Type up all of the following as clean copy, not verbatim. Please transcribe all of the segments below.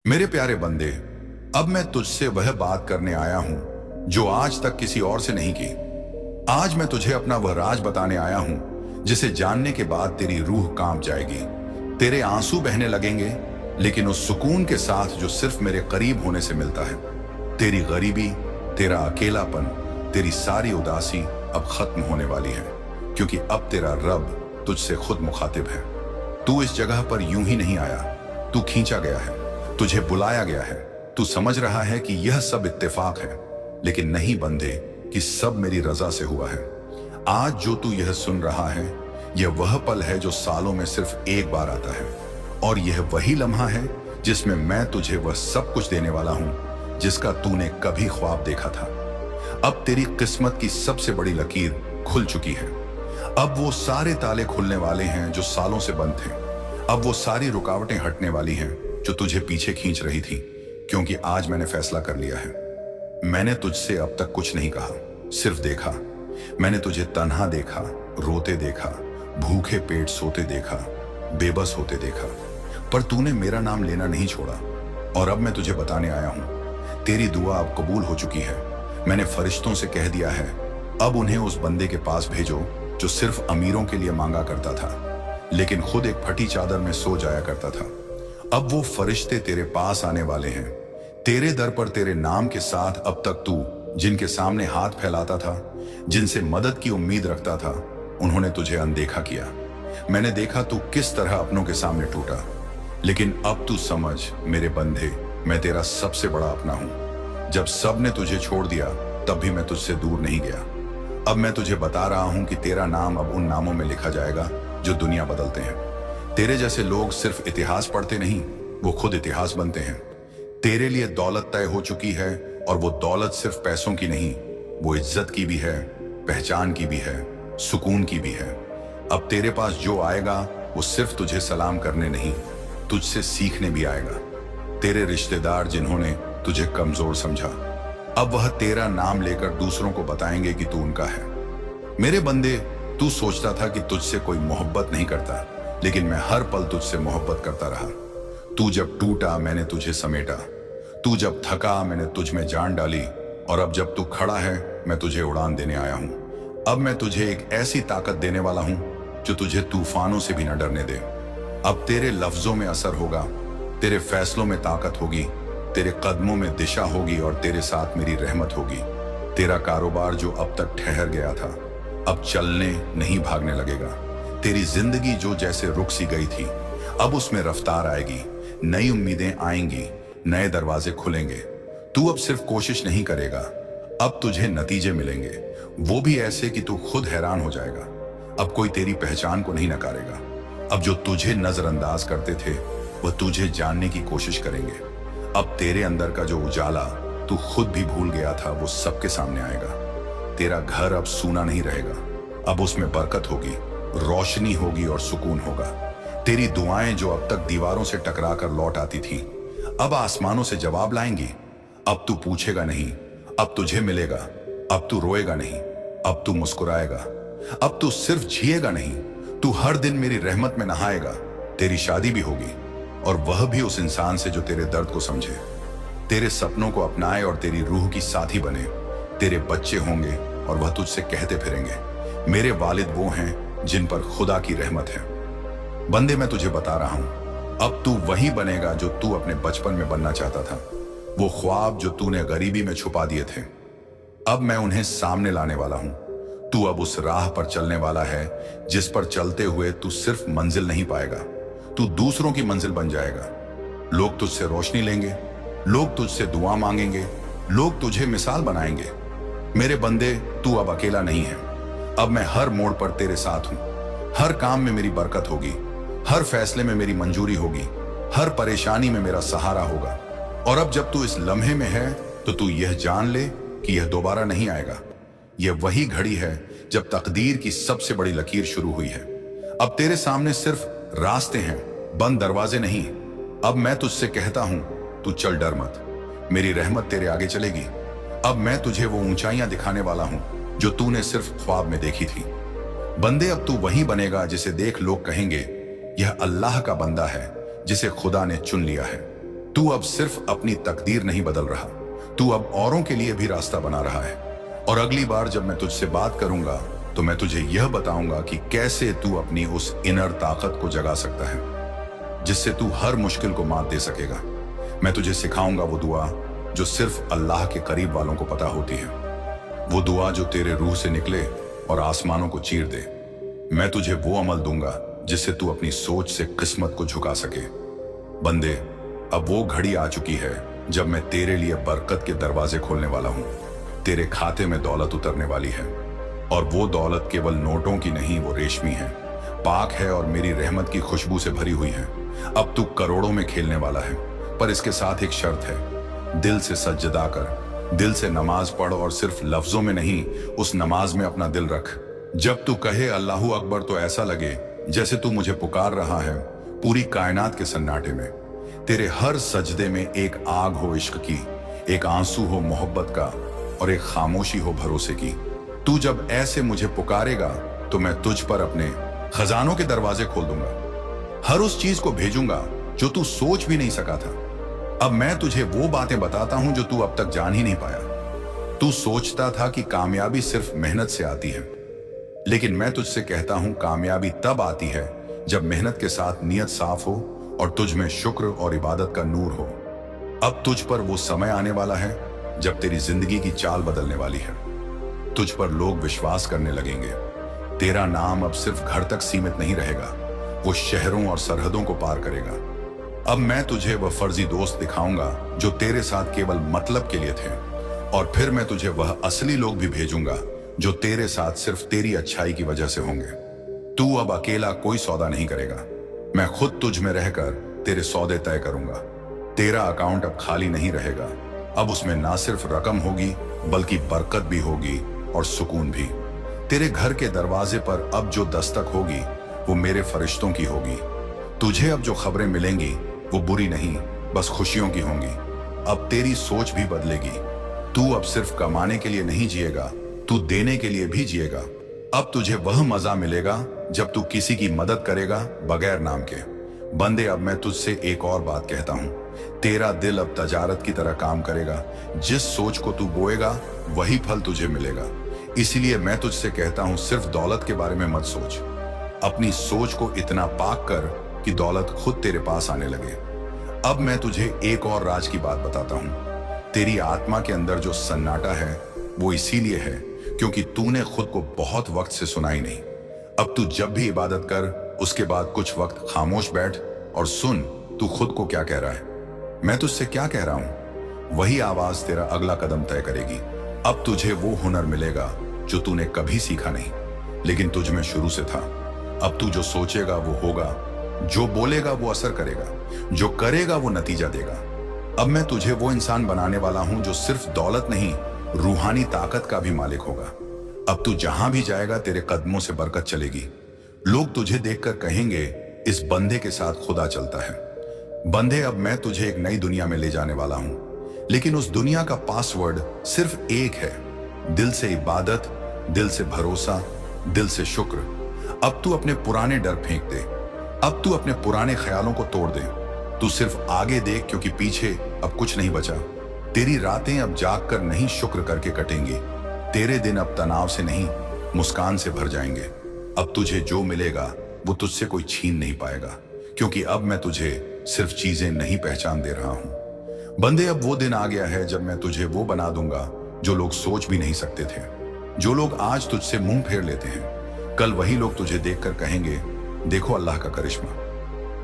मेरे प्यारे बंदे, अब मैं तुझसे वह बात करने आया हूं जो आज तक किसी और से नहीं की। आज मैं तुझे अपना वह राज बताने आया हूं जिसे जानने के बाद तेरी रूह कांप जाएगी। तेरे आंसू बहने लगेंगे, लेकिन उस सुकून के साथ जो सिर्फ मेरे करीब होने से मिलता है। तेरी गरीबी, तेरा अकेलापन, तेरी सारी उदासी अब खत्म होने वाली है, क्योंकि अब तेरा रब तुझसे खुद मुखातिब है। तू इस जगह पर यूं ही नहीं आया, तू खींचा गया है, तुझे बुलाया गया है। तू समझ रहा है कि यह सब इत्तेफाक है, लेकिन नहीं बंदे कि सब मेरी रजा से हुआ है। आज जो तू यह सुन रहा है, यह वह पल है जो सालों में सिर्फ एक बार आता है, और यह वही लम्हा है जिसमें मैं तुझे वह सब कुछ देने वाला हूं जिसका तूने कभी ख्वाब देखा था। अब तेरी किस्मत की सबसे बड़ी लकीर खुल चुकी है। अब वो सारे ताले खुलने वाले हैं जो सालों से बंद थे। अब वो सारी रुकावटें हटने वाली हैं जो तुझे पीछे खींच रही थी, क्योंकि आज मैंने फैसला कर लिया है। मैंने तुझसे अब तक कुछ नहीं कहा, सिर्फ देखा। मैंने तुझे तन्हा देखा, रोते देखा, भूखे पेट सोते देखा, बेबस होते देखा, पर तूने मेरा नाम लेना नहीं छोड़ा। और अब मैं तुझे बताने आया हूं, तेरी दुआ अब कबूल हो चुकी है। मैंने फरिश्तों से कह दिया है, अब उन्हें उस बंदे के पास भेजो जो सिर्फ अमीरों के लिए मांगा करता था, लेकिन खुद एक फटी चादर में सो जाया करता था। अब वो फरिश्ते तेरे पास आने वाले हैं, तेरे दर पर तेरे नाम के साथ। अब तक तू जिनके सामने हाथ फैलाता था, जिनसे मदद की उम्मीद रखता था, उन्होंने तुझे अनदेखा किया। मैंने देखा तू किस तरह अपनों के सामने टूटा, लेकिन अब तू समझ मेरे बंधे, मैं तेरा सबसे बड़ा अपना हूं। जब सब ने तुझे छोड़ दिया, तब भी मैं तुझसे दूर नहीं गया। अब मैं तुझे बता रहा हूं कि तेरा नाम अब उन नामों में लिखा जाएगा जो दुनिया बदलते हैं। तेरे जैसे लोग सिर्फ इतिहास पढ़ते नहीं, वो खुद इतिहास बनते हैं। तेरे लिए दौलत तय हो चुकी है, और वो दौलत सिर्फ पैसों की नहीं, वो इज्जत की भी है, पहचान की भी है, सुकून की भी है। अब तेरे पास जो आएगा वो सिर्फ तुझे सलाम करने नहीं, तुझसे सीखने भी आएगा। तेरे रिश्तेदार जिन्होंने तुझे कमजोर समझा, अब वह तेरा नाम लेकर दूसरों को बताएंगे कि तू उनका है। मेरे बंदे, तू सोचता था कि तुझसे कोई मोहब्बत नहीं करता, लेकिन मैं हर पल तुझसे मोहब्बत करता रहा। तू जब टूटा, मैंने तुझे समेटा। तू जब थका, मैंने तुझ में जान डाली। और अब जब तू खड़ा है, मैं तुझे उड़ान देने आया हूं। अब मैं तुझे एक ऐसी ताकत देने वाला हूं जो तुझे तूफानों से भी न डरने दे। अब तेरे लफ्जों में असर होगा, तेरे फैसलों में ताकत होगी, तेरे कदमों में दिशा होगी, और तेरे साथ मेरी रहमत होगी। तेरा कारोबार जो अब तक ठहर गया था, अब चलने नहीं भागने लगेगा। तेरी जिंदगी जो जैसे रुक सी गई थी, अब उसमें रफ्तार आएगी, नई उम्मीदें आएंगी, नए दरवाजे खुलेंगे। तू अब सिर्फ कोशिश नहीं करेगा, अब तुझे नतीजे मिलेंगे, वो भी ऐसे कि तू खुद हैरान हो जाएगा। अब कोई तेरी पहचान को नहीं नकारेगा। अब जो तुझे नजरअंदाज करते थे, वह तुझे जानने की कोशिश करेंगे। अब तेरे अंदर का जो उजाला तू खुद भी भूल गया था, वो सबके सामने आएगा। तेरा घर अब सूना नहीं रहेगा, अब उसमें बरकत होगी, रोशनी होगी और सुकून होगा। तेरी दुआएं जो अब तक दीवारों से टकरा कर लौट आती थी, अब आसमानों से जवाब लाएंगी। अब तू पूछेगा नहीं, अब तुझे मिलेगा। अब तू रोएगा नहीं, अब तू मुस्कुराएगा। अब तू सिर्फ जिएगा नहीं, तू हर दिन मेरी रहमत में नहाएगा। तेरी शादी भी होगी, और वह भी उस इंसान से जो तेरे दर्द को समझे, तेरे सपनों को अपनाए और तेरी रूह की साथी बने। तेरे बच्चे होंगे और वह तुझसे कहते फिरेंगे, मेरे वालिद वो हैं जिन पर खुदा की रहमत है। बंदे, मैं तुझे बता रहा हूं, अब तू वही बनेगा जो तू अपने बचपन में बनना चाहता था। वो ख्वाब जो तूने गरीबी में छुपा दिए थे, अब मैं उन्हें सामने लाने वाला हूं। तू अब उस राह पर चलने वाला है जिस पर चलते हुए तू सिर्फ मंजिल नहीं पाएगा, तू दूसरों की मंजिल बन जाएगा। लोग तुझसे रोशनी लेंगे, लोग तुझसे दुआ मांगेंगे, लोग तुझे मिसाल बनाएंगे। मेरे बंदे, तू अब अकेला नहीं है। अब मैं हर मोड़ पर तेरे साथ हूं। हर काम में मेरी बरकत होगी, हर फैसले में मेरी मंजूरी होगी, हर परेशानी में मेरा सहारा होगा। और अब जब तू इस लम्हे में है, तो तू यह जान ले कि यह दोबारा नहीं आएगा। यह वही घड़ी है जब तकदीर की सबसे बड़ी लकीर शुरू हुई है। अब तेरे सामने सिर्फ रास्ते हैं, बंद दरवाजे नहीं। अब मैं तुझसे कहता हूं, तू चल, डर मत, मेरी रहमत तेरे आगे चलेगी। अब मैं तुझे वो ऊंचाइयां दिखाने वाला हूं जो तूने सिर्फ ख्वाब में देखी थी। बंदे, अब तू वही बनेगा जिसे देख लोग कहेंगे, यह अल्लाह का बंदा है जिसे खुदा ने चुन लिया है। तू अब सिर्फ अपनी तकदीर नहीं बदल रहा, तू अब औरों के लिए भी रास्ता बना रहा है। और अगली बार जब मैं तुझसे बात करूंगा तो मैं तुझे यह बताऊंगा कि कैसे तू अपनी उस इनर ताकत को जगा सकता है जिससे तू हर मुश्किल को मात दे सकेगा। मैं तुझे सिखाऊंगा वो दुआ जो सिर्फ अल्लाह के करीब वालों को पता होती है, वो दुआ जो तेरे रूह से निकले और आसमानों को चीर दे। मैं तुझे वो अमल दूंगा जिससे तू अपनी सोच से किस्मत को झुका सके। बंदे, अब वो घड़ी आ चुकी है जब मैं तेरे लिए बरकत के दरवाजे खोलने वाला हूं। तेरे खाते में दौलत उतरने वाली है, और वो दौलत केवल नोटों की नहीं, वो रेशमी है, पाक है और मेरी रहमत की खुशबू से भरी हुई है। अब तू करोड़ों में खेलने वाला है, पर इसके साथ एक शर्त है। दिल से सज्जदा कर, दिल से नमाज पढ़, और सिर्फ लफ्जों में नहीं, उस नमाज में अपना दिल रख। जब तू कहे अल्लाहू अकबर तो ऐसा लगे जैसे तू मुझे पुकार रहा है पूरी कायनात के सन्नाटे में। तेरे हर सजदे में एक आग हो इश्क की, एक आंसू हो मोहब्बत का, और एक खामोशी हो भरोसे की। तू जब ऐसे मुझे पुकारेगा तो मैं तुझ पर अपने खजानों के दरवाजे खोल दूंगा, हर उस चीज को भेजूंगा जो तू सोच भी नहीं सका था। अब मैं तुझे वो बातें बताता हूं जो तू अब तक जान ही नहीं पाया। तू सोचता था कि कामयाबी सिर्फ मेहनत से आती है, लेकिन मैं तुझसे कहता हूं कामयाबी तब आती है जब मेहनत के साथ नियत साफ हो और तुझ में शुक्र और इबादत का नूर हो। अब तुझ पर वो समय आने वाला है जब तेरी जिंदगी की चाल बदलने वाली है। तुझ पर लोग विश्वास करने लगेंगे। तेरा नाम अब सिर्फ घर तक सीमित नहीं रहेगा, वो शहरों और सरहदों को पार करेगा। अब मैं तुझे वह फर्जी दोस्त दिखाऊंगा जो तेरे साथ केवल मतलब के लिए थे, और फिर मैं तुझे वह असली लोग भी भेजूंगा जो तेरे साथ सिर्फ तेरी अच्छाई की वजह से होंगे। तू अब अकेला कोई सौदा नहीं करेगा, मैं खुद तुझ में रहकर तेरे सौदे तय करूंगा। तेरा अकाउंट अब खाली नहीं रहेगा, अब उसमें ना सिर्फ रकम होगी बल्कि बरकत भी होगी और सुकून भी। तेरे घर के दरवाजे पर अब जो दस्तक होगी वो मेरे फरिश्तों की होगी। तुझे अब जो खबरें मिलेंगी वो बुरी नहीं, बस खुशियों की होंगी। अब तेरी सोच भी बदलेगी। तू अब सिर्फ कमाने के लिए नहीं जिएगा, तू देने के लिए भी जिएगा। अब तुझे वह मजा मिलेगा जब तू किसी की मदद करेगा बगैर नाम के। बंदे, अब मैं तुझसे एक और बात कहता हूं, तेरा दिल अब तजारत की तरह काम करेगा। जिस सोच को तू बोएगा वही फल तुझे मिलेगा। इसीलिए मैं तुझसे कहता हूं, सिर्फ दौलत के बारे में मत सोच। अपनी सोच को इतना पाक कर कि दौलत खुद तेरे पास आने लगे। अब मैं तुझे एक और राज की बात बताता हूं। तेरी आत्मा के अंदर जो सन्नाटा है वो इसीलिए है क्योंकि तूने खुद को बहुत वक्त से सुना ही नहीं। अब तू जब भी इबादत कर उसके बाद कुछ वक्त खामोश बैठ और सुन तू खुद को क्या कह रहा है। मैं तुझसे क्या कह रहा हूं, वही आवाज तेरा अगला कदम तय करेगी। अब तुझे वो हुनर मिलेगा जो तूने कभी सीखा नहीं लेकिन तुझ में शुरू से था। अब तू जो सोचेगा वो होगा, जो बोलेगा वो असर करेगा, जो करेगा वो नतीजा देगा। अब मैं तुझे वो इंसान बनाने वाला हूं जो सिर्फ दौलत नहीं, रूहानी ताकत का भी मालिक होगा। अब तू जहां भी जाएगा तेरे कदमों से बरकत चलेगी। लोग तुझे देखकर कहेंगे इस बंदे के साथ खुदा चलता है। बंदे, अब मैं तुझे एक नई दुनिया में ले जाने वाला हूं, लेकिन उस दुनिया का पासवर्ड सिर्फ एक है, दिल से इबादत, दिल से भरोसा, दिल से शुक्र। अब तू अपने पुराने डर फेंक दे, अब तू अपने पुराने ख्यालों को तोड़ दे। तू सिर्फ आगे देख क्योंकि पीछे अब कुछ नहीं बचा। तेरी रातें अब जाग कर नहीं शुक्र करके कटेंगी। तेरे दिन अब तनाव से नहीं मुस्कान से भर जाएंगे। अब तुझे जो मिलेगा वो तुझसे कोई छीन नहीं पाएगा, क्योंकि अब मैं तुझे सिर्फ चीजें नहीं पहचान दे रहा हूं। बंदे, अब वो दिन आ गया है जब मैं तुझे वो बना दूंगा जो लोग सोच भी नहीं सकते थे। जो लोग आज तुझसे मुंह फेर लेते हैं, कल वही लोग तुझे देखकर कहेंगे देखो अल्लाह का करिश्मा,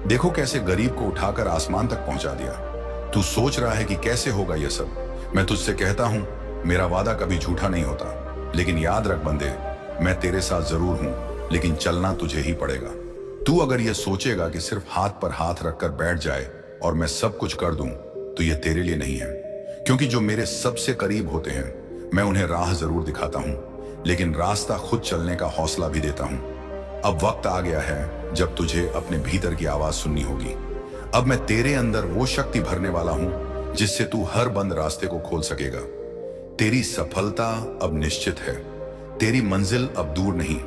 देखो कैसे गरीब को उठाकर आसमान तक पहुंचा दिया। तू सोच रहा है कि कैसे होगा यह सब। मैं तुझसे कहता हूं, मेरा वादा कभी झूठा नहीं होता। लेकिन याद रख बंदे, मैं तेरे साथ जरूर हूं, लेकिन चलना तुझे ही पड़ेगा। तू अगर यह सोचेगा कि सिर्फ हाथ पर हाथ रखकर बैठ जाए और मैं सब कुछ कर दूं, तो यह तेरे लिए नहीं है। क्योंकि जो मेरे सबसे करीब होते हैं मैं उन्हें राह जरूर दिखाता हूं, लेकिन रास्ता खुद चलने का हौसला भी देता हूं। अब वक्त आ गया है जब तुझे अपने भीतर की आवाज सुननी होगी। अब मैं तेरे अंदर वो शक्ति भरने वाला हूं जिससे तू हर बंद रास्ते को खोल सकेगा। तेरी सफलता अब निश्चित है, तेरी मंजिल अब दूर नहीं।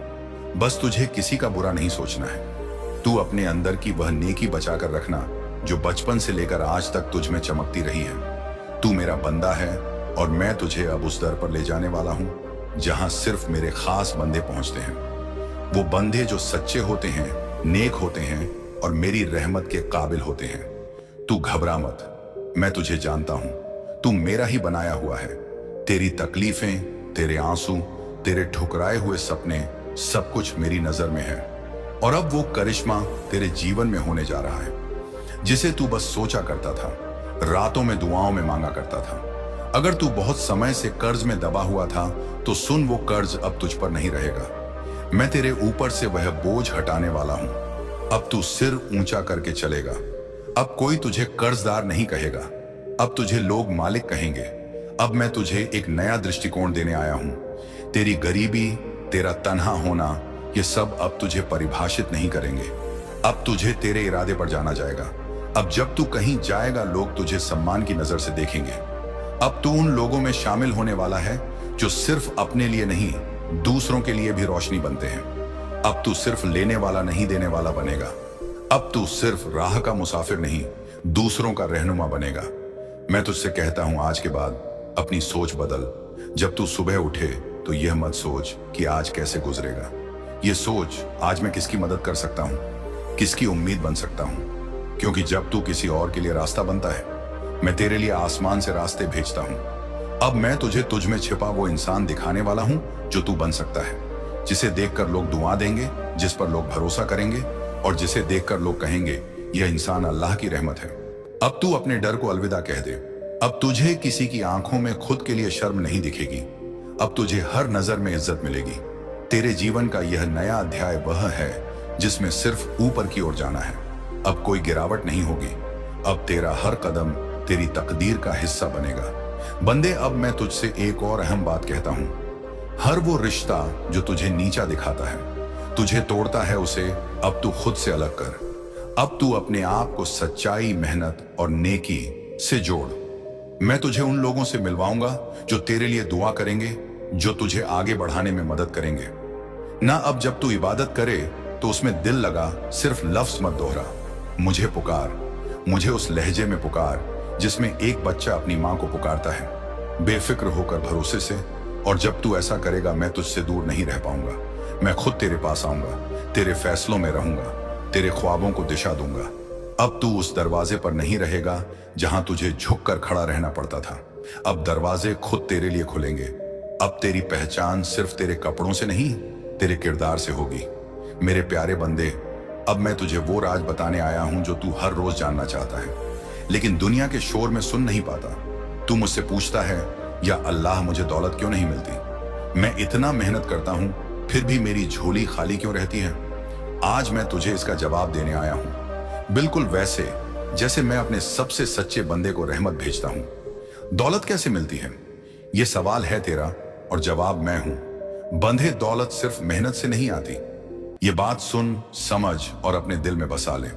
बस तुझे किसी का बुरा नहीं सोचना है। तू अपने अंदर की वह नेकी बचाकर रखना जो बचपन से लेकर आज तक तुझ में चमकती रही है। तू मेरा बंदा है और मैं तुझे अब उस दर पर ले जाने वाला हूं जहां सिर्फ मेरे खास बंदे पहुंचते हैं। वो बंदे जो सच्चे होते हैं, नेक होते हैं और मेरी रहमत के काबिल होते हैं। तू घबरा मत, मैं तुझे जानता हूं। तू मेरा ही बनाया हुआ है। तेरी तकलीफें, तेरे आंसू, तेरे ठुकराए हुए सपने, सब कुछ मेरी नजर में है। और अब वो करिश्मा तेरे जीवन में होने जा रहा है जिसे तू बस सोचा करता था, रातों में दुआओं में मांगा करता था। अगर तू बहुत समय से कर्ज में दबा हुआ था तो सुन, वो कर्ज अब तुझ पर नहीं रहेगा। मैं तेरे ऊपर से वह बोझ हटाने वाला हूं। अब तू सिर ऊंचा करके चलेगा। अब कोई तुझे कर्जदार नहीं कहेगा, अब तुझे लोग मालिक कहेंगे। अब मैं तुझे एक नया दृष्टिकोण देने आया हूं। तेरी गरीबी, तेरा तन्हा होना, ये सब अब तुझे परिभाषित नहीं करेंगे। अब तुझे तेरे इरादे पर जाना जाएगा। अब जब तू कहीं जाएगा लोग तुझे सम्मान की नजर से देखेंगे। अब तू उन लोगों में शामिल होने वाला है जो सिर्फ अपने लिए नहीं, दूसरों के लिए भी रोशनी बनते हैं। अब तू सिर्फ लेने वाला नहीं, देने वाला बनेगा। अब तू सिर्फ राह का मुसाफिर नहीं, दूसरों का रहनुमा बनेगा। मैं तुझसे कहता हूं, आज के बाद अपनी सोच बदल। जब तू सुबह उठे तो यह मत सोच कि आज कैसे गुजरेगा। ये सोच, आज मैं किसकी मदद कर सकता हूं, किसकी उम्मीद बन सकता हूं। क्योंकि जब तू किसी और के लिए रास्ता बनता है, मैं तेरे लिए आसमान से रास्ते भेजता हूं। अब मैं तुझे तुझ में छिपा वो इंसान दिखाने वाला हूं जो तू बन सकता है, जिसे देखकर लोग दुआ देंगे, जिस पर लोग भरोसा करेंगे और जिसे देखकर लोग कहेंगे यह इंसान अल्लाह की रहमत है। अब तू अपने डर को अलविदा कह दे। अब तुझे किसी की आंखों में खुद के लिए शर्म नहीं दिखेगी। अब तुझे हर नजर में इज्जत मिलेगी। तेरे जीवन का यह नया अध्याय वह है जिसमें सिर्फ ऊपर की ओर जाना है। अब कोई गिरावट नहीं होगी। अब तेरा हर कदम तेरी तकदीर का हिस्सा बनेगा। बंदे, अब मैं तुझसे एक और अहम बात कहता हूं। हर वो रिश्ता जो तुझे नीचा दिखाता है, तुझे तोड़ता है, उसे अब तू खुद से अलग कर। अब तू अपने आप को सच्चाई, मेहनत और नेकी से जोड़। मैं तुझे उन लोगों से मिलवाऊंगा जो तेरे लिए दुआ करेंगे, जो तुझे आगे बढ़ाने में मदद करेंगे। ना अब जब तू इबादत करे तो उसमें दिल लगा, सिर्फ लफ्ज मत दोहरा। मुझे पुकार, मुझे उस लहजे में पुकार जिसमें एक बच्चा अपनी मां को पुकारता है, बेफिक्र होकर, भरोसे से। और जब तू ऐसा करेगा मैं तुझसे दूर नहीं रह पाऊंगा। मैं खुद तेरे पास आऊंगा, तेरे फैसलों में रहूंगा, तेरे ख्वाबों को दिशा दूंगा। अब तू उस दरवाजे पर नहीं रहेगा जहां तुझे झुककर खड़ा रहना पड़ता था। अब दरवाजे खुद तेरे लिए खुलेंगे। अब तेरी पहचान सिर्फ तेरे कपड़ों से नहीं, तेरे किरदार से होगी। मेरे प्यारे बंदे, अब मैं तुझे वो राज बताने आया हूं जो तू हर रोज जानना चाहता है, लेकिन दुनिया के शोर में सुन नहीं पाता। तू मुझसे पूछता है, या अल्लाह, मुझे दौलत क्यों नहीं मिलती? मैं इतना मेहनत करता हूं फिर भी मेरी झोली खाली क्यों रहती है? आज मैं तुझे इसका जवाब देने आया हूं, बिल्कुल वैसे जैसे मैं अपने सबसे सच्चे बंदे को रहमत भेजता हूं। दौलत कैसे मिलती है, यह सवाल है तेरा और जवाब मैं हूं। बंधे, दौलत सिर्फ मेहनत से नहीं आती। ये बात सुन, समझ और अपने दिल में बसा ले।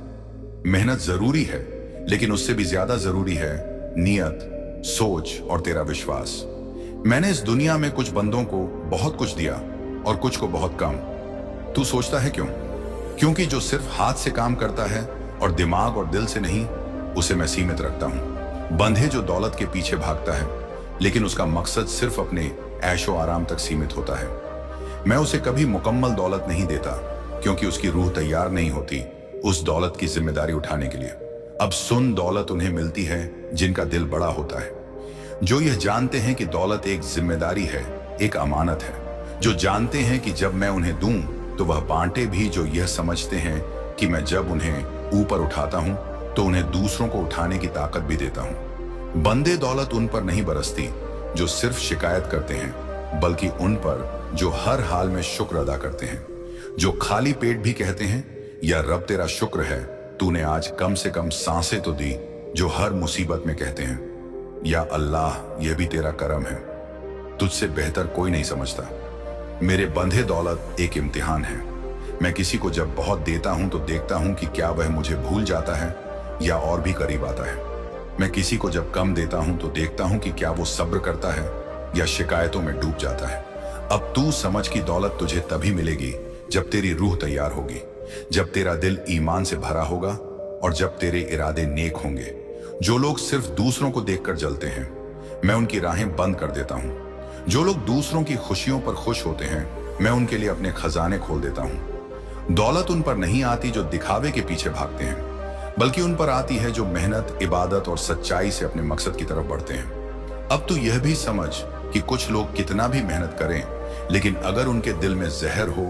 मेहनत जरूरी है, लेकिन उससे भी ज्यादा जरूरी है नियत, सोच और तेरा विश्वास। मैंने इस दुनिया में कुछ बंदों को बहुत कुछ दिया और कुछ को बहुत कम। तू सोचता है क्यों? क्योंकि जो सिर्फ हाथ से काम करता है और दिमाग और दिल से नहीं, उसे मैं सीमित रखता हूं। बंधे जो दौलत के पीछे भागता है लेकिन उसका मकसद सिर्फ अपने ऐशो आराम तक सीमित होता है, मैं उसे कभी मुकम्मल दौलत नहीं देता, क्योंकि उसकी रूह तैयार नहीं होती उस दौलत की जिम्मेदारी उठाने के लिए। अब सुन, दौलत उन्हें मिलती है जिनका दिल बड़ा होता है, जो यह जानते हैं कि दौलत एक जिम्मेदारी है, एक अमानत है, जो जानते हैं कि जब मैं उन्हें दूं तो वह बांटे भी, जो यह समझते हैं कि मैं जब उन्हें ऊपर उठाता हूं तो उन्हें दूसरों को उठाने की ताकत भी देता हूं। बंदे, दौलत उन पर नहीं बरसती जो सिर्फ शिकायत करते हैं, बल्कि उन पर जो हर हाल में शुक्र अदा करते हैं, जो खाली पेट भी कहते हैं, या रब तेरा शुक्र है, तूने आज कम से कम सांसें तो दी, जो हर मुसीबत में कहते हैं, या अल्लाह, यह भी तेरा करम है, तुझसे बेहतर कोई नहीं समझता। मेरे बंधे, दौलत एक इम्तिहान है। मैं किसी को जब बहुत देता हूं तो देखता हूं कि क्या वह मुझे भूल जाता है या और भी करीब आता है। मैं किसी को जब कम देता हूं तो देखता हूं कि क्या वो सब्र करता है या शिकायतों में डूब जाता है। अब तू समझ कि दौलत तुझे तभी मिलेगी जब तेरी रूह तैयार होगी, जब तेरा दिल ईमान से भरा होगा और जब तेरे इरादे नेक होंगे। जो लोग सिर्फ दूसरों को देखकर जलते हैं, मैं उनकी राहें बंद कर देता हूं। जो लोग दूसरों की खुशियों पर खुश होते हैं, मैं उनके लिए अपने खजाने खोल देता हूं। दौलत उन पर नहीं आती जो दिखावे के पीछे भागते हैं, बल्कि उन पर आती है जो मेहनत, इबादत और सच्चाई से अपने मकसद की तरफ बढ़ते हैं। अब तू यह भी समझ कि कुछ लोग कितना भी मेहनत करें, लेकिन अगर उनके दिल में जहर हो,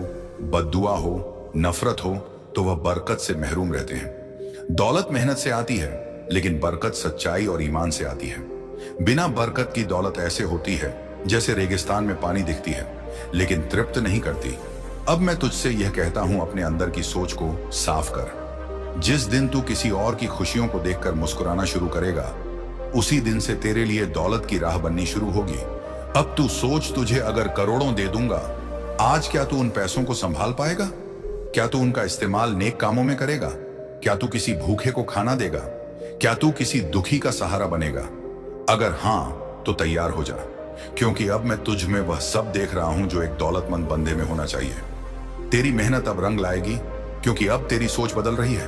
बद्दुआ हो, नफरत हो, तो वह बरकत से महरूम रहते हैं। दौलत मेहनत से आती है, लेकिन बरकत सच्चाई और ईमान से आती है। बिना बरकत की दौलत ऐसे होती है जैसे रेगिस्तान में पानी दिखती है, लेकिन तृप्त नहीं करती। अब मैं तुझसे यह कहता हूं, अपने अंदर की सोच को साफ कर। जिस दिन तू किसी और की खुशियों को देखकर मुस्कुराना शुरू करेगा, उसी दिन से तेरे लिए दौलत की राह बननी शुरू होगी। अब तू सोच, तुझे अगर करोड़ों दे दूंगा, आज क्या तू उन पैसों को संभाल पाएगा? क्या तू उनका इस्तेमाल नेक कामों में करेगा? क्या तू किसी भूखे को खाना देगा? क्या तू किसी दुखी का सहारा बनेगा? अगर हां, तो तैयार हो जा, क्योंकि अब मैं तुझ में वह सब देख रहा हूं जो एक दौलतमंद बंदे में होना चाहिए। तेरी मेहनत अब रंग लाएगी, क्योंकि अब तेरी सोच बदल रही है।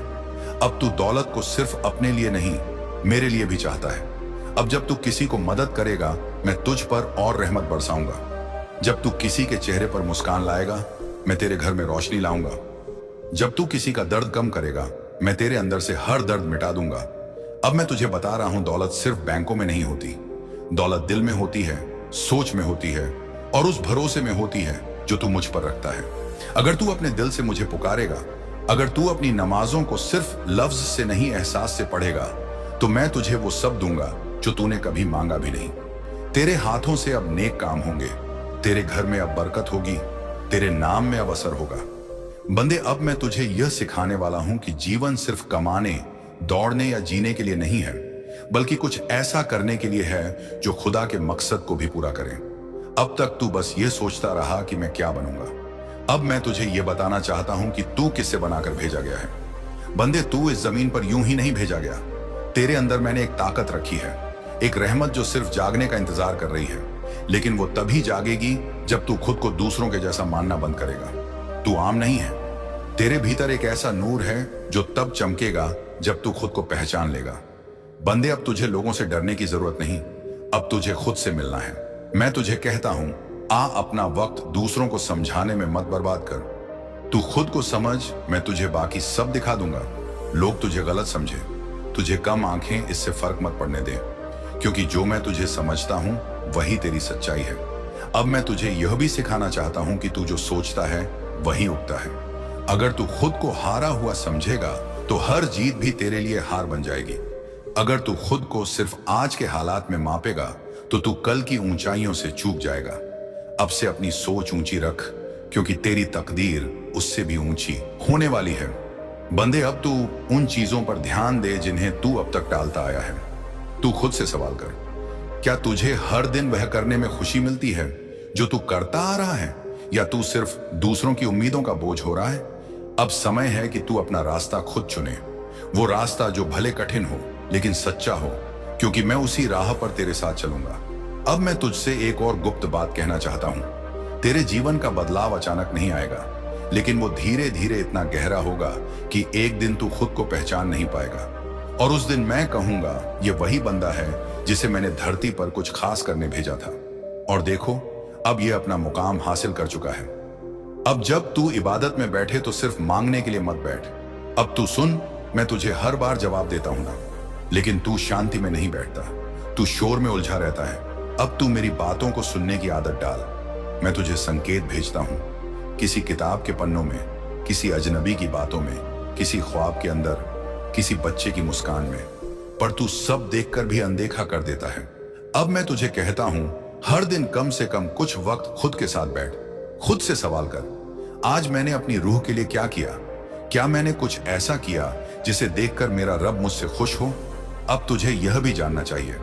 अब तू दौलत को सिर्फ अपने लिए नहीं, मेरे लिए भी चाहता है। अब जब तू किसी को मदद करेगा, मैं तुझ पर और रहमत बरसाऊंगा। जब तू किसी के चेहरे पर मुस्कान लाएगा, मैं तेरे घर में रोशनी लाऊंगा। जब तू किसी का दर्द कम करेगा, मैं तेरे अंदर से हर दर्द मिटा दूंगा। अब मैं तुझे बता रहा हूं, दौलत सिर्फ बैंकों में नहीं होती। दौलत दिल में होती है, सोच में होती है, और उस भरोसे में होती है जो तू मुझ पर रखता है। अगर तू अपने दिल से मुझे पुकारेगा, अगर तू अपनी नमाजों को सिर्फ लफ्ज से नहीं, एहसास से पढ़ेगा, तो मैं तुझे वो सब दूंगा जो तूने कभी मांगा भी नहीं। तेरे हाथों से अब नेक काम होंगे, तेरे घर में अब बरकत होगी, तेरे नाम में अब असर होगा। बंदे, अब मैं तुझे यह सिखाने वाला हूं कि जीवन सिर्फ कमाने, दौड़ने या जीने के लिए नहीं है, बल्कि कुछ ऐसा करने के लिए है जो खुदा के मकसद को भी पूरा करे। अब तक तू बस ये सोचता रहा कि मैं क्या बनूंगा। अब मैं तुझे यह बताना चाहता हूं कि तू किससे बनाकर भेजा गया है। बंदे, तू इस जमीन पर यूं ही नहीं भेजा गया। तेरे अंदर मैंने एक ताकत रखी है, एक रहमत जो सिर्फ जागने का इंतजार कर रही है, लेकिन वो तभी जागेगी जब तू खुद को दूसरों के जैसा मानना बंद करेगा। तू आम नहीं है, तेरे भीतर एक ऐसा नूर है जो तब चमकेगा जब तू खुद को पहचान लेगा। बंदे, अब तुझे लोगों से डरने की जरूरत नहीं, अब तुझे खुद से मिलना है। मैं तुझे कहता हूं, आ अपना वक्त दूसरों को समझाने में मत बर्बाद कर। तू खुद को समझ, मैं तुझे बाकी सब दिखा दूंगा। लोग तुझे गलत समझे, तुझे कम आंखें, इससे फर्क मत पड़ने दे, क्योंकि जो मैं तुझे समझता हूं वही तेरी सच्चाई है। अब मैं तुझे यह भी सिखाना चाहता हूं कि तू जो सोचता है वही उगता है। अगर तू खुद को हारा हुआ समझेगा, तो हर जीत भी तेरे लिए हार बन जाएगी। अगर तू खुद को सिर्फ आज के हालात में मापेगा, तो तू कल की ऊंचाइयों से चूक जाएगा। अब से अपनी सोच ऊंची रख, क्योंकि तेरी तकदीर उससे भी ऊंची होने वाली है। बंदे, अब तू उन चीजों पर ध्यान दे जिन्हें तू अब तक टालता आया है। तू खुद से सवाल कर, क्या तुझे हर दिन वह करने में खुशी मिलती है जो तू करता आ रहा है, या तू सिर्फ दूसरों की उम्मीदों का बोझ हो रहा है? अब समय है कि तू अपना रास्ता खुद चुने, वो रास्ता जो भले कठिन हो लेकिन सच्चा हो, क्योंकि मैं उसी राह पर तेरे साथ चलूंगा। अब मैं तुझसे एक और गुप्त बात कहना चाहता हूं। तेरे जीवन का बदलाव अचानक नहीं आएगा, लेकिन वो धीरे धीरे इतना गहरा होगा कि एक दिन तू खुद को पहचान नहीं पाएगा, और उस दिन मैं कहूंगा, ये वही बंदा है जिसे मैंने धरती पर कुछ खास करने भेजा था। और देखो, अब ये अपना मुकाम हासिल कर चुका है। अब जब तू इबादत में बैठे तो सिर्फ मांगने के लिए मत बैठ। अब तू सुन, मैं तुझे हर बार जवाब देता हूं ना, लेकिन तू शांति में नहीं बैठता, तू शोर में उलझा रहता है। अब तू मेरी बातों को सुनने की आदत डाल। मैं तुझे संकेत भेजता हूं, किसी किताब के पन्नों में, किसी अजनबी की बातों में, किसी ख्वाब के अंदर, किसी बच्चे की मुस्कान में, पर तू सब देखकर भी अनदेखा कर देता है। अब मैं तुझे कहता हूं, हर दिन कम से कम कुछ वक्त खुद के साथ बैठ, खुद से सवाल कर, आज मैंने अपनी रूह के लिए क्या किया? क्या मैंने कुछ ऐसा किया जिसे देखकर मेरा रब मुझसे खुश हो? अब तुझे यह भी जानना चाहिए,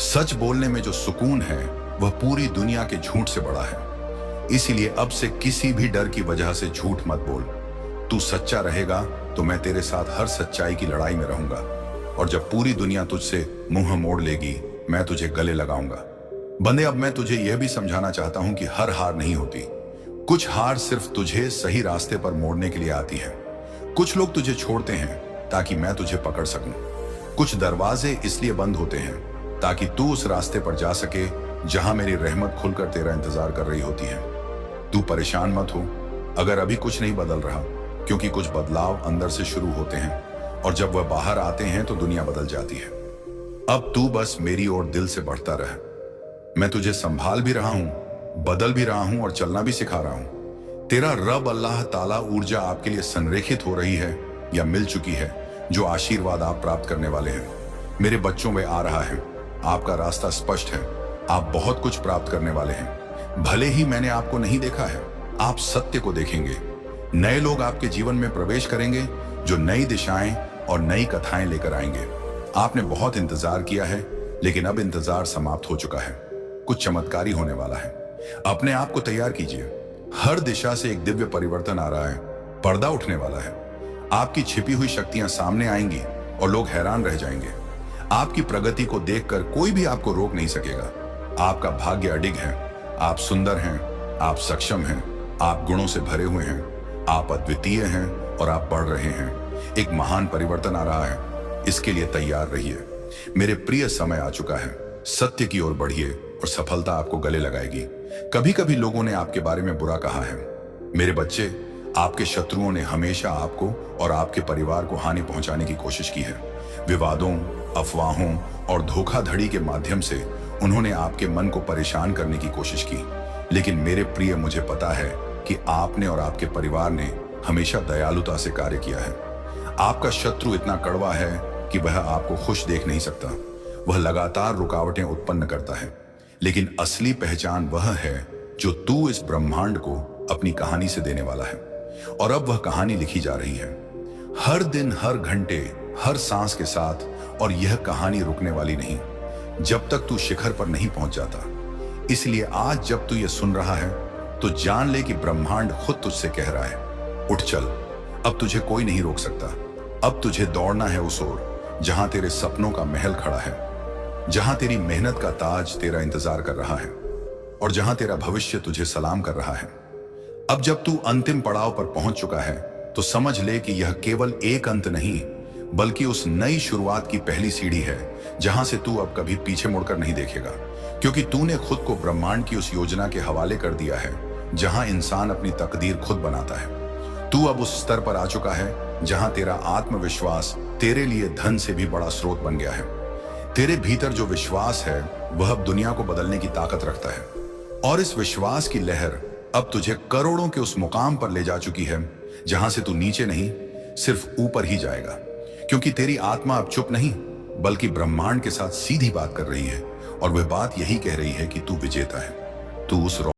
सच बोलने में जो सुकून है वह पूरी दुनिया के झूठ से बड़ा है। इसीलिए अब से किसी भी डर की वजह से झूठ मत बोल। तू सच्चा रहेगा तो मैं तेरे साथ हर सच्चाई की लड़ाई में रहूंगा, और जब पूरी दुनिया तुझसे मुंह मोड़ लेगी, मैं तुझे गले लगाऊंगा। बंदे, अब मैं तुझे यह भी समझाना चाहता हूं कि हर हार नहीं होती। कुछ हार सिर्फ तुझे सही रास्ते पर मोड़ने के लिए आती है। कुछ लोग तुझे छोड़ते हैं, ताकि मैं तुझे पकड़ सकूं। कुछ दरवाजे इसलिए बंद होते हैं ताकि तू उस रास्ते पर जा सके जहां मेरी रहमत खुलकर तेरा इंतजार कर रही होती है। तू परेशान मत हो अगर अभी कुछ नहीं बदल रहा, क्योंकि कुछ बदलाव अंदर से शुरू होते हैं और जब वह बाहर आते हैं तो दुनिया बदल जाती है। अब तू बस मेरी ओर दिल से बढ़ता रह। मैं तुझे संभाल भी रहा हूं, बदल भी रहा हूं और चलना भी सिखा रहा हूं। तेरा रब अल्लाह ताला ऊर्जा आपके लिए संरेखित हो रही है या मिल चुकी है, जो आशीर्वाद आप प्राप्त करने वाले हैं। मेरे बच्चों में आ रहा है, आपका रास्ता स्पष्ट है, आप बहुत कुछ प्राप्त करने वाले हैं। भले ही मैंने आपको नहीं देखा है, आप सत्य को देखेंगे। नए लोग आपके जीवन में प्रवेश करेंगे जो नई दिशाएं और नई कथाएं लेकर आएंगे। आपने बहुत इंतजार किया है, लेकिन अब इंतजार समाप्त हो चुका है। कुछ चमत्कारी होने वाला है। अपने आप को तैयार कीजिए। हर दिशा से एक दिव्य परिवर्तन आ रहा है। पर्दा उठने वाला है। आपकी छिपी हुई शक्तियां सामने आएंगी और लोग हैरान रह जाएंगे। आपकी प्रगति को देखकर कोई भी आपको रोक नहीं सकेगा। आपका भाग्य अडिग है। आप सुंदर हैं, आप सक्षम हैं, आप गुणों से भरे हुए हैं, आप अद्वितीय हैं और आप बढ़ रहे हैं। एक महान परिवर्तन आ रहा है, इसके लिए तैयार रहिए। मेरे प्रिय, समय आ चुका है। सत्य की ओर बढ़िए और सफलता आपको गले लगाएगी। कभी कभी लोगों ने आपके बारे में बुरा कहा है। मेरे बच्चे, आपके शत्रुओं ने हमेशा आपको और आपके परिवार को हानि पहुंचाने की कोशिश की है। विवादों, अफवाहों और धोखाधड़ी के माध्यम से उन्होंने आपके मन को परेशान करने की कोशिश की। लेकिन मेरे प्रिय, मुझे पता है कि आपने और आपके परिवार ने हमेशा दयालुता से कार्य किया है। आपका शत्रु इतना कड़वा है कि वह आपको खुश देख नहीं सकता। वह लगातार रुकावटें उत्पन्न करता है, लेकिन असली पहचान वह है जो तू इस ब्रह्मांड को अपनी कहानी से देने वाला है। और अब वह कहानी लिखी जा रही है, हर दिन, हर घंटे, हर सांस के साथ। और यह कहानी रुकने वाली नहीं जब तक तू शिखर पर नहीं पहुंच जाता। इसलिए आज जब तू यह सुन रहा है तो जान ले कि ब्रह्मांड खुद तुझसे कह रहा है, उठ चल। अब तुझे कोई नहीं रोक सकता। अब तुझे दौड़ना है उस ओर जहां तेरे सपनों का महल खड़ा है, जहां तेरी मेहनत का ताज तेरा इंतजार कर रहा है और जहां तेरा भविष्य तुझे सलाम कर रहा है। अब जब तू अंतिम पड़ाव पर पहुंच चुका है तो समझ ले कि यह केवल एक अंत नहीं, बल्कि उस नई शुरुआत की पहली सीढ़ी है जहां से तू अब कभी पीछे मुड़कर नहीं देखेगा, क्योंकि तूने खुद को ब्रह्मांड की उस योजना के हवाले कर दिया है जहां इंसान अपनी तकदीर खुद बनाता है। तू अब उस स्तर पर आ चुका है जहां तेरा आत्मविश्वास तेरे लिए धन से भी बड़ा स्रोत बन गया है। तेरे भीतर जो विश्वास है वह अब दुनिया को बदलने की ताकत रखता है, और इस विश्वास की लहर अब तुझे करोड़ों के उस मुकाम पर ले जा चुकी है जहां से तू नीचे नहीं, सिर्फ ऊपर ही जाएगा, क्योंकि तेरी आत्मा अब चुप नहीं बल्कि ब्रह्मांड के साथ सीधी बात कर रही है, और वह बात यही कह रही है कि तू विजेता है। तू उस